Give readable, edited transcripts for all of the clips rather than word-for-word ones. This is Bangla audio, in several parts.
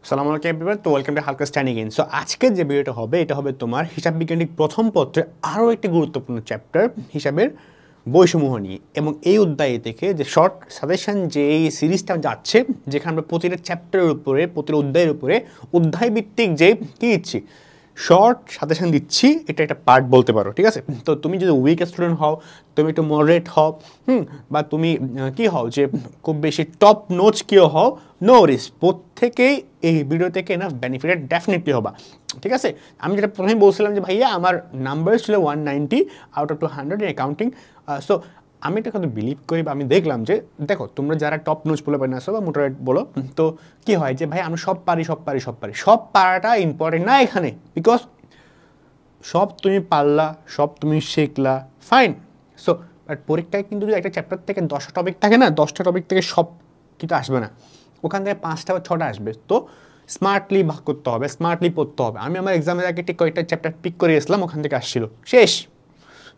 সালামু আলাইকুম এভরিওয়ান, তো ওয়েলকাম টু হালকা স্টাডি এগেইন। সো আজকের যে ভিডিওটা হবে এটা হবে তোমার হিসাব বিজ্ঞানের প্রথম পত্রের আরও একটি গুরুত্বপূর্ণ চ্যাপ্টার হিসাবের বৈসমূহ নিয়ে, এবং এই অধ্যায় থেকে যে শর্ট সাজেশন যে এই সিরিজটা যাচ্ছে, যেখানে আমরা প্রতিটা চ্যাপ্টারের উপরে প্রতিটা অধ্যায়ের উপরে অধ্যায় ভিত্তিক যে কী দিচ্ছি শর্ট সাজেশন দিচ্ছি, এটা একটা পার্ট বলতে পারো। ঠিক আছে, তো তুমি যদি উইক স্টুডেন্ট হও, তুমি একটু মডারেট হও, বা তুমি কি হও যে খুব বেশি টপ নোটস কেউ হও, নো রিস, প্রত্যেকেই এই ভিডিও থেকে না বেনিফিটেড ডেফিনেটলি হবা। ঠিক আছে, আমি যেটা প্রথমে বলছিলাম যে ভাইয়া আমার নাম্বার ছিল 190 out of 200 in accounting. So আমি এটা কিন্তু বিলিভ করি, বা আমি দেখলাম যে দেখো তোমরা যারা টপ নোটস বলে পারি না আসো বা মোটারেট বলো, তো কি হয় যে ভাই আমি সব পারি, সব পারাটা ইম্পর্টেন্ট না এখানে, বিকজ সব তুমি পারলা, সব তুমি শিখলা, ফাইন। সো বাট পরীক্ষায় কিন্তু যদি একটা চ্যাপ্টার থেকে 10টা টপিক থাকে না, 10টা টপিক থেকে সব কিন্তু আসবে না, ওখান থেকে 5টা বা 6টা আসবে। তো স্মার্টলি ভাগ করতে হবে, স্মার্টলি পড়তে হবে। আমি আমার এক্সামের আগে ঠিক কয়েকটা চ্যাপ্টার পিক করে গেছিলাম, ওখান থেকে আসছিল, শেষ।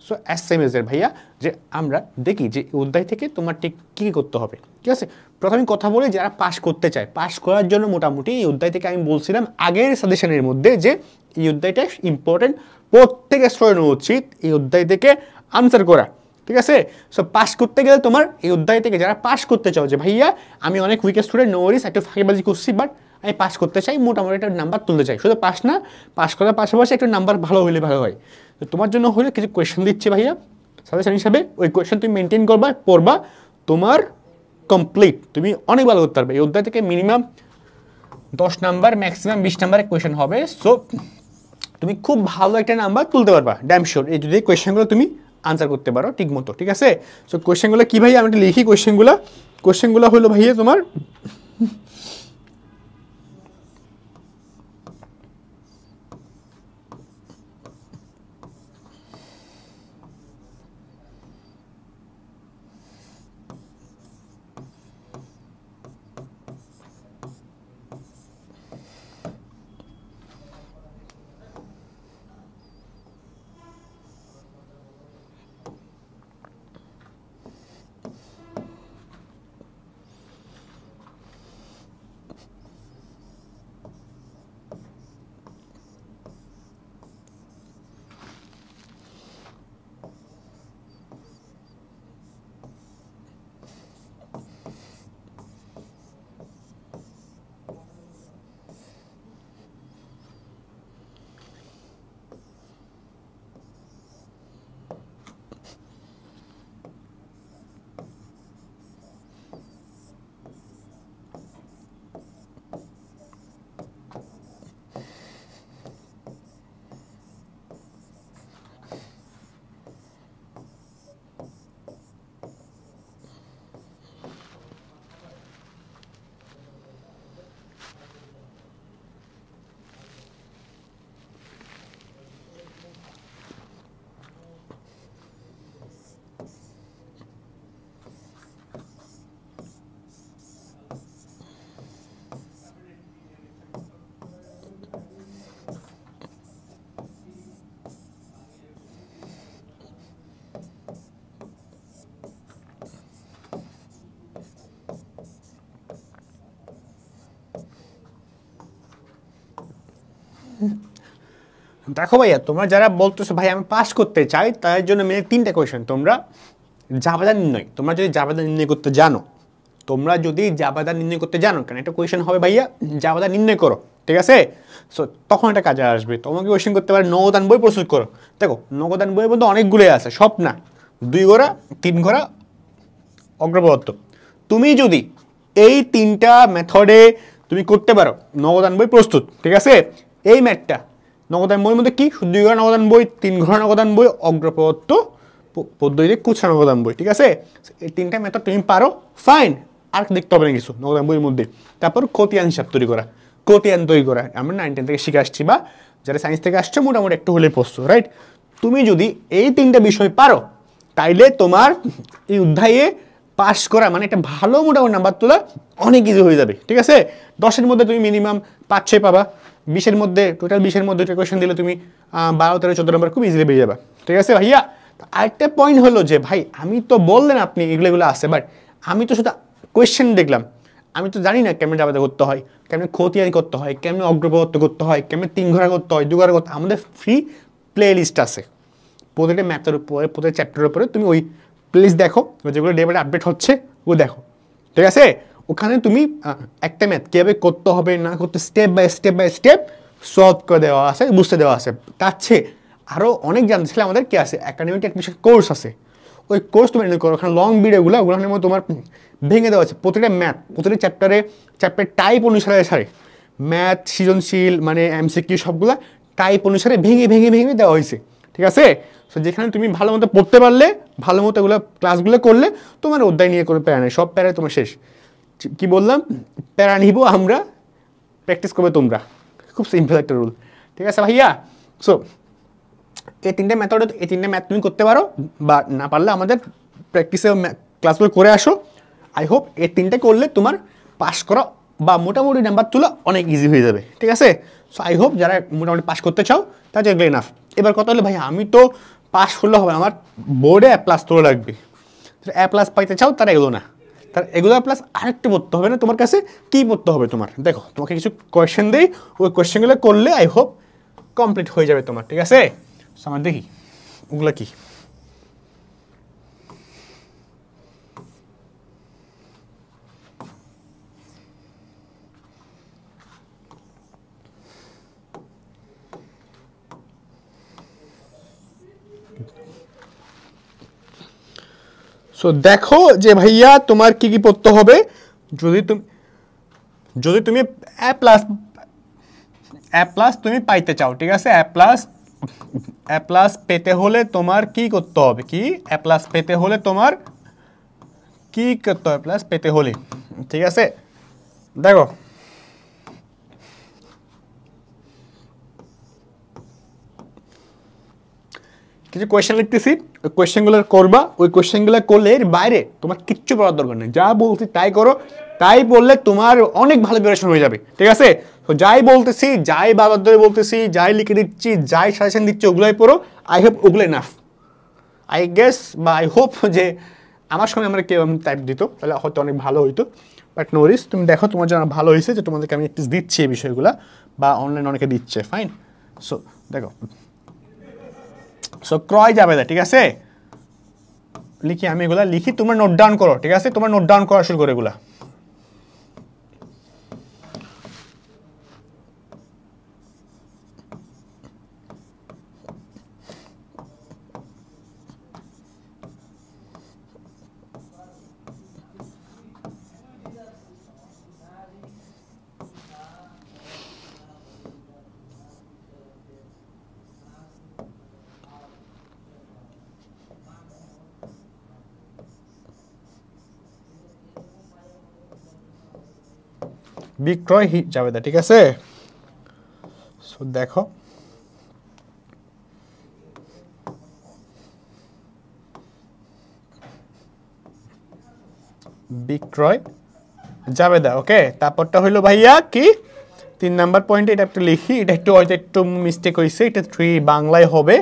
সো এস এম এর ভাইয়া যে আমরা দেখি যে অধ্যায় থেকে তোমার ঠিক কী কী করতে হবে। ঠিক আছে, প্রথমে কথা বলি যারা পাস করতে চায়, পাস করার জন্য মোটামুটি এই অধ্যায় থেকে আমি বলছিলাম আগের সাজেশনের মধ্যে যে এই অধ্যায়টা ইম্পর্টেন্ট, প্রত্যেক স্টুডেন্ট উচিত এই অধ্যায় থেকে আনসার করা। ঠিক আছে, সো পাস করতে গেলে তোমার এই অধ্যায় থেকে যারা পাস করতে চাও যে ভাইয়া আমি অনেক উইক স্টুডেন্ট, নো ওয়ারিস, একটু ফাঁকিবাজি করছি, বাট আমি পাস করতে চাই, মোটামুটি একটা নাম্বার তুলতে চাই, শুধু পাস না, পাস করার পাশাপাশি একটু নাম্বার ভালো হলে ভালো হয়। তো তোমার জন্য হলে কিছু কোয়েশ্চেন দিচ্ছে ভাইয়া সাজেশন হিসাবে, ওই কোয়েশ্চেন তুমি মেনটেন করবা, পড়বা, তোমার কমপ্লিট, তুমি অনেক ভালো করতে পারবে। এই অধ্যায় থেকে মিনিমাম 10 নাম্বার, ম্যাক্সিমাম 20 নাম্বারের কোয়েশ্চেন হবে। সো তুমি খুব ভালো একটা নাম্বার তুলতে পারবা ড্যাম শিওর, এই যদি কোয়েশ্চেনগুলো তুমি আনসার করতে পারো ঠিক মতো। ঠিক আছে, সো কোয়েশ্চেনগুলো কী ভাইয়া আমি একটা লিখি, কোয়েশ্চেনগুলো হলো ভাইয়া তোমার দেখো ভাইয়া, তোমরা যারা বলতেছো ভাই আমি পাস করতে চাই, তার জন্য মেনে 3টা কোয়েশ্চেন। তোমরা জাবেদা নির্ণয়, তোমরা যদি জাবেদা নির্ণয় করতে জানো, কারণ একটা কোয়েশ্চেন হবে ভাইয়া জাবেদা নির্ণয় করো, ঠিক আছে, সো তখন একটা কাজে আসবে। তোমাকে কোয়েশ্চেন করতে পারে নগদান বই প্রস্তুত করো। দেখো নগদান বইয়ের মধ্যে অনেকগুলোই আছে, সব না, 2 ঘোড়া 3 ঘোড়া অগ্রপত্য। তুমি যদি এই 3টা মেথডে তুমি করতে পারো নগদান বই প্রস্তুত, ঠিক আছে, এই ম্যাথটা নগদান বইয়ের মধ্যে কি 2 ঘোড়া নগদান বই, 3 ঘোড়া নগদান বই, অগ্রপত্য পদ্ধতিতে কুচা নগদান বই, ঠিক আছে, এই 3টা মেথড তুমি পারো, ফাইন, আর দেখতে হবে না কিছু নগদান বইয়ের মধ্যে। তারপর খতিয়ান হিসাব তৈরি করা, আমরা 9 10 থেকে শিখে আসছি, বা যারা সায়েন্স থেকে আসছে মোটামুটি একটু হলে প্রস্তুত, রাইট। তুমি যদি এই 3টা বিষয় পারো, তাইলে তোমার এই অধ্যায়ে পাস করা মানে একটা ভালো মোটামুটি নাম্বার তোলা অনেক ইজি হয়ে যাবে। ঠিক আছে, 10-এর মধ্যে তুমি মিনিমাম 5-6 পাবা, 20-এর মধ্যে টোটাল 20-এর মধ্যে কোয়েশ্চেন দিলে তুমি 12-13-14 নম্বর খুব ইজিলি পেয়ে যাবা। ঠিক আছে ভাইয়া, আরেকটা পয়েন্ট হলো যে ভাই আমি তো বললেন আপনি এগুলো আছে, বাট আমি তো শুধু কোয়েশ্চেন দেখলাম, আমি তো জানি না কেমনে জাবেদা করতে হয়, কেমনে খতিয়ানি করতে হয়, কেমনে অগ্রপত্য করতে হয়, কেমনে 3 ঘোড়া করতে হয়, 2 ঘোড়া করতে, আমাদের ফ্রি প্লে লিস্ট আছে প্রতিটা ম্যাথের উপরে, প্রতিটা চ্যাপ্টারের উপরে। তুমি ওই প্লেলিস্ট দেখো, যেগুলো ডে বাই ডে আপডেট হচ্ছে ও দেখো, ঠিক আছে? ওখানে তুমি একটা ম্যাথ কীভাবে করতে হবে না করতে স্টেপ বাই স্টেপ সলভ করে দেওয়া আছে, বুঝতে দেওয়া আছে। তার চেয়ে আরও অনেক জানতে চাইলে আমাদের কি আছে, একাডেমিক অ্যাডমিশন কোর্স আছে। ওই কোর্স তুমি এনরোল করো, ওখানে লং ভিডিওগুলো ওগুলোর মধ্যে তোমার ভেঙে দেওয়া আছে প্রতিটা ম্যাথ, প্রতিটা চ্যাপ্টার টাইপ অনুসারে ছাড়ে ম্যাথ, সৃজনশীল মানে এমসিকিউ সবগুলো টাইপ অনুসারে ভেঙে ভেঙে ভেঙে দেওয়া হয়েছে, ঠিক আছে? সো যেখানে তুমি ভালো মতো পড়তে পারলে, ভালো মতো এগুলো ক্লাসগুলো করলে, তোমার অধ্যায় নিয়ে কোনো প্যারা নেই, সব প্যারায় তোমার শেষ। কি বললাম, প্যারা নিব আমরা, প্র্যাকটিস করবে তোমরা। খুব সিম্পল একটা রুল, ঠিক আছে ভাইয়া? সো এই 3টে মেথডে, এই 3টে ম্যাথ তুমি করতে পারো, বা না পারলে আমাদের প্র্যাকটিসে ক্লাসগুলো করে আসো। আই হোপ এই 3টে করলে তোমার পাস করা বা মোটামুটি নাম্বার তোলা অনেক ইজি হয়ে যাবে, ঠিক আছে? সো আই হোপ যারা মোটামুটি পাস করতে চাও তাদের এগুলো এনাফ। এবার কথা হলো ভাই আমি তো পাস করলে হবে, আমার বোর্ডে A+ তোলা লাগবে। A+ পাইতে চাও তারা এগুলো না, তার এগুলো প্লাস আরেকটু পড়তে হবে না তোমার কাছে। কী পড়তে হবে তোমার? দেখো তোমাকে কিছু কোয়েশ্চেন দিই, ওই কোয়েশ্চেনগুলো করলে আই হোপ কমপ্লিট হয়ে যাবে তোমার, ঠিক আছে? আমার দেখি ওগুলো কি। সো দেখো যে ভাইয়া তোমার কি কি পড়তে হবে। যদি তুমি A+ তুমি পাইতে চাও, ঠিক আছে? A+ পেতে হলে তোমার কি করতে হবে? কি A+ পেতে হলে তোমার কি করতে হবে? A+ পেতে হলে, ঠিক আছে? দেখো কিছু কোয়েশ্চেন লিখতেছি, ওই কোয়েশ্চেনগুলো করবা। ওই কোয়েশ্চেনগুলো করলে এর বাইরে তোমার কিচ্ছু পড়ার দরকার নেই, যা বলছি তাই করো। তাই বললে তোমার অনেক ভালো প্রিপারেশন হয়ে যাবে, ঠিক আছে? তো যাই বলতেছি, যাই বাবার ধরে বলতেছি, যাই লিখে দিচ্ছি, যাই সাজেশন দিচ্ছি ওগুলোই পড়ো। আই হোপ ওগুলো এনাফ। আই গেস বা আই হোপ যে আমার সঙ্গে আমরা কেউ টাইপ দিত তাহলে হয়তো অনেক ভালো হইতো, বাট নো ওয়ারিস। তুমি দেখো তোমার জন্য ভালো হয়েছে যে তোমাদেরকে আমি একটু দিচ্ছি এই বিষয়গুলো, বা অনলাইন অনেকে দিচ্ছে, ফাইন। সো দেখো, সো ক্রয় জাবেদা, ঠিক আছে? লিখি আমি এগুলা, লিখি তোমরা নোট ডাউন করো, ঠিক আছে? তোমরা নোট ডাউন করা শুরু করো এগুলা। বিক্রয় জাবেদা, ঠিক আছে? সো দেখো বিক্রয় জাবেদা, ওকে। তারপরটা হইলো ভাইয়া কি 3 নাম্বার পয়েন্টে, এটা একটু লিখি, এটা একটু হয়তো একটু মিস্টেক হয়েছে, এটা 3 বাংলায় হবে,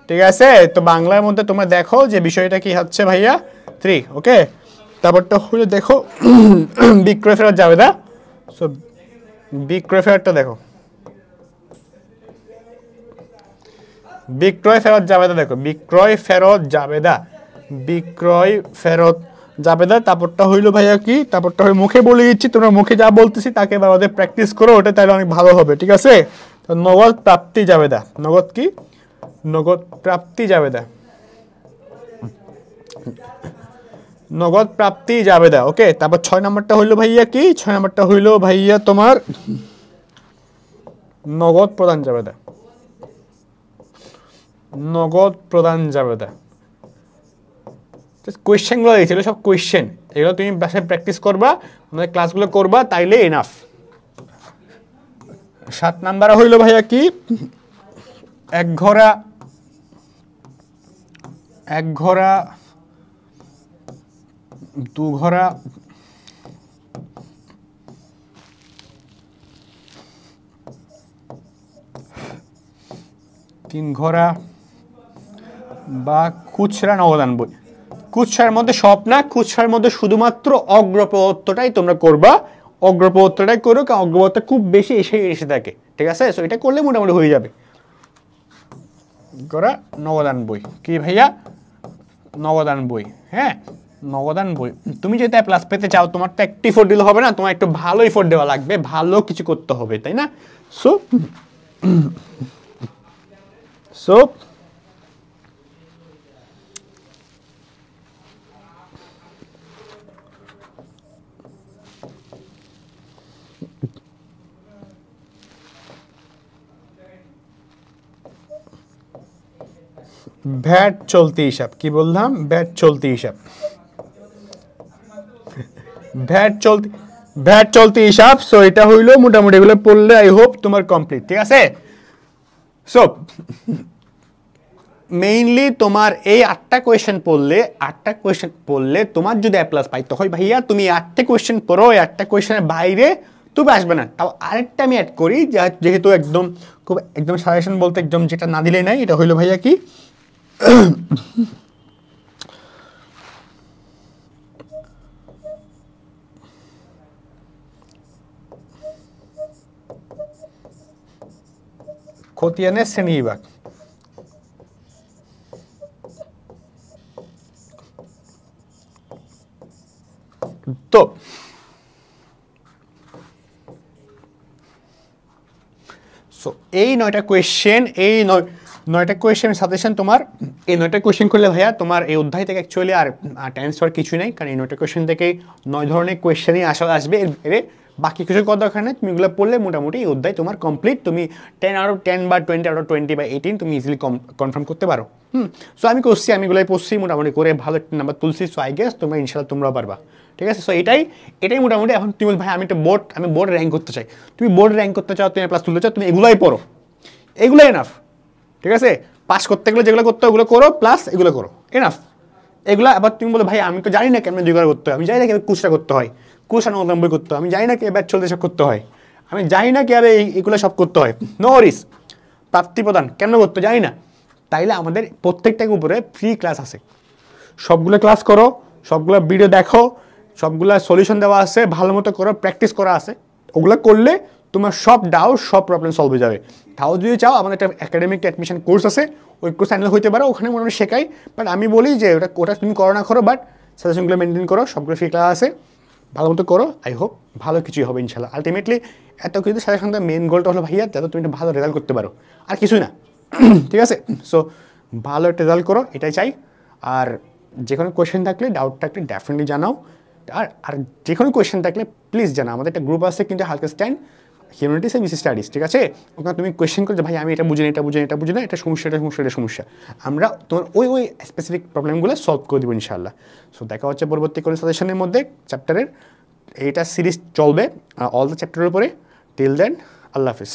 ঠিক আছে? তো বাংলার মধ্যে তোমরা দেখো যে বিষয়টা কি হচ্ছে ভাইয়া, 3, ওকে। তারপরটা হইলো দেখো বিক্রয় ফেরত জাবেদা। সো বিক্রয় ফেরতটা দেখো, বিক্রয় ফেরত জাবেদা দেখো, বিক্রয় ফেরত জাবেদা, বিক্রয় ফেরত জাবেদা। তারপরটা হইলো ভাইয়া কি, তারপরটা হইলো মুখে বলে দিচ্ছি, তোমরা মুখে যা বলতেছি তাকে আমাদের প্র্যাকটিস করো, ওটা তাহলে অনেক ভালো হবে, ঠিক আছে? তো নগদ প্রাপ্তি জাবেদা, নগদ কি, নগদ প্রাপ্তি জাবেদা, নগদ প্রাপ্তি জাবেদা, ওকে। তারপর 6 নম্বরটা হইলো ভাইয়া কি, 6 নম্বরটা হইলো ভাইয়া তোমার নগদ প্রদান জাবেদা, নগদ প্রদান জাবেদা। কোয়েশ্চেনগুলো দিয়েছিল সব কোয়েশ্চেন, এগুলো তুমি বাসায় প্র্যাকটিস করবা, আমাদের ক্লাসগুলো করবা, তাইলে এনাফ। 7 নাম্বার হইল ভাইয়া কি, এক ঘোড়া, এক ঘোড়া, 2 ঘোড়া, 3 ঘোড়া, বা খুচরা নগদান বই। খুচরার মধ্যে সব না, খুচরার মধ্যে শুধুমাত্র অগ্রপত্তটাই তোমরা করবা, অগ্রপত্রটাই করো, কারণ অগ্রপত্র খুব বেশি এসে থাকে, ঠিক আছে? সো এটা করলে মোটামুটি হয়ে যাবে। করা নবদান বই কি ভাইয়া? নবদান বই, হ্যাঁ নবদান বই। তুমি যদি প্লাস পেতে চাও, তোমার তো একটি ইফোর্ট দিলে হবে না, তোমার একটু ভালো ইফোর্ট দেওয়া লাগবে, ভালো কিছু করতে হবে, তাই না? সো সো ভ্যাট চলতি হিসাব, কি বললাম? ভ্যাট চলতি হিসাব, ভ্যাট চলতি হিসাব। সো এটা হইলো মোটামুটি, এগুলো পড়লে আই হোপ তোমার কমপ্লিট, ঠিক আছে? সো মেইনলি তোমার এই 8টা কোয়েশ্চেন পড়লে তোমার যদি এ প্লাস পাই, তখন ভাইয়া তুমি 8টা কোয়েশ্চেন পড়ো, 8টা কোয়েশ্চেনের বাইরে তুমি আসবে না। তাও আরেকটা আমি অ্যাড করি, যেহেতু একদম খুব একদম সাজেশন বলতে একদম যেটা না দিলেই নাই, এটা হইলো ভাইয়া কি খতিয়ানের শ্রেণী বিভাগ। তো সো এই 9টা কোয়েশ্চেন, এই 9টা কোয়েশ্চেন সাজেশন তোমার, এই 9টা কোয়েশ্চেন করলে ভাইয়া তোমার এই অধ্যায় থেকে অ্যাকচুয়ালি আর টেন্স হওয়ার কিছু নাই, কারণ এই 9টা কোয়েশ্চেন থেকে 9 ধরনের কোয়েশ্চেনই আসবে। এর বাকি কিছু করার দরকার নেই, তুমি এগুলো পড়লে মোটামুটি এই অধ্যায় তোমার কমপ্লিট। তুমি 10/10 বা 20/20 বা 18 তুমি ইজিলি কনফার্ম করতে পারো। সো আমি করছি, আমি এগুলোই পড়ছি মোটামুটি করে, ভালো একটা নাম্বার তুলছি। সো আই গেস তোমরা ইনশাল্লাহ তোমরাও পারবা, ঠিক আছে? সো এটাই মোটামুটি। এখন তুমি ভাই আমি একটা বোর্ড র্যাঙ্ক করতে চাই, তুমি বোর্ড র্যাঙ্ক করতে চাও, তুমি প্লাস তুলতে চাও, তুমি এগুলোই পড়ো, এগুলো এনাফ, ঠিক আছে? পাস করতে গেলে যেগুলো করতে হয় ওগুলো করো, প্লাস এগুলো করো, এনাফ। এগুলো আবার তুমি বলো ভাই আমি তো জানি না কেমন জোগাড় করতে হয়, আমি জানি না কীভাবে কুচরা করতে হয়, 99 করতে হয়, আমি জানি না কে ব্যাচ চলতে সব করতে হয়, আমি জানি না কীভাবে এগুলো সব করতে হয়, নো ওয়ারিস। প্রাপ্তি প্রদান কেন করতে জানি না, তাইলে আমাদের প্রত্যেকটার উপরে ফ্রি ক্লাস আছে, সবগুলো ক্লাস করো, সবগুলো ভিডিও দেখো, সবগুলো সলিউশন দেওয়া আছে, ভালো মতো করো, প্র্যাকটিস করা আছে। ওগুলো করলে তোমার সব ডাউট, সব প্রবলেম সলভ হয়ে যাবে। তাও যদি চাও, আমাদের একটা একাডেমিক অ্যাডমিশন কোর্স আছে, ওই কোর্স চ্যানেল হইতে পারো, ওখানে মোটামুটি শেখাই। বাট আমি বলি যে ওটা তুমি করো না করো, বাট সাজেশনগুলো মেনটেন করো, সবগুলো ফ্রি ক্লাস আছে, ভালো মতো করো। আই হোপ ভালো কিছুই হবে ইনশাল্লাহ। আলটিমেটলি এত কিছু সাজেশন, মেন গোলটা হলো ভাইয়া যাতে তুমি একটা ভালো রেজাল্ট করতে পারো, আর কিছুই না, ঠিক আছে? সো ভালো একটা রেজাল্ট করো, এটাই চাই। আর যে কোনো কোয়েশ্চেন থাকলে, ডাউট থাকলে ডেফিনেটলি জানাও। আর যে কোনো কোয়েশ্চেন থাকলে প্লিজ জানাও। আমাদের একটা গ্রুপ আছে কিন্তু, হালকা stand humanities and BCS studies, ঠিক আছে? ওখানে তুমি কোয়েশ্চেন করছো, ভাই আমি এটা বুঝি না, এটা সমস্যা, আমরা তোমার ওই স্পেসিফিক প্রবলেমগুলো সলভ করে দেবো ইনশাআল্লাহ। সো দেখা হচ্ছে পরবর্তী কোনো সাজেশনের মধ্যে, চ্যাপ্টারের এইটা সিরিজ চলবে অল দ্য চ্যাপ্টারের উপরে। টিল দেন, আল্লাহ হাফিজ।